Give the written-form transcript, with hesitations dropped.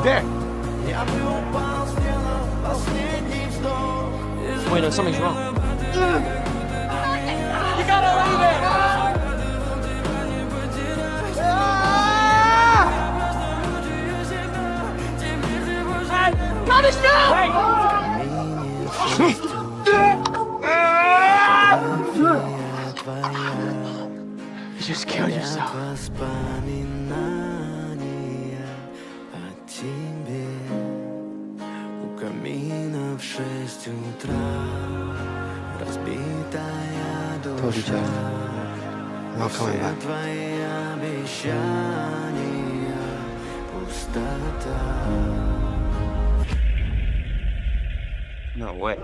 Где? Wait, no, something's wrong. You gotta leave it! Punish You just killed yourself. Воспоминания о тебе. У камина в 6 утра разбитая душа. Все твои обещания пустота. No way.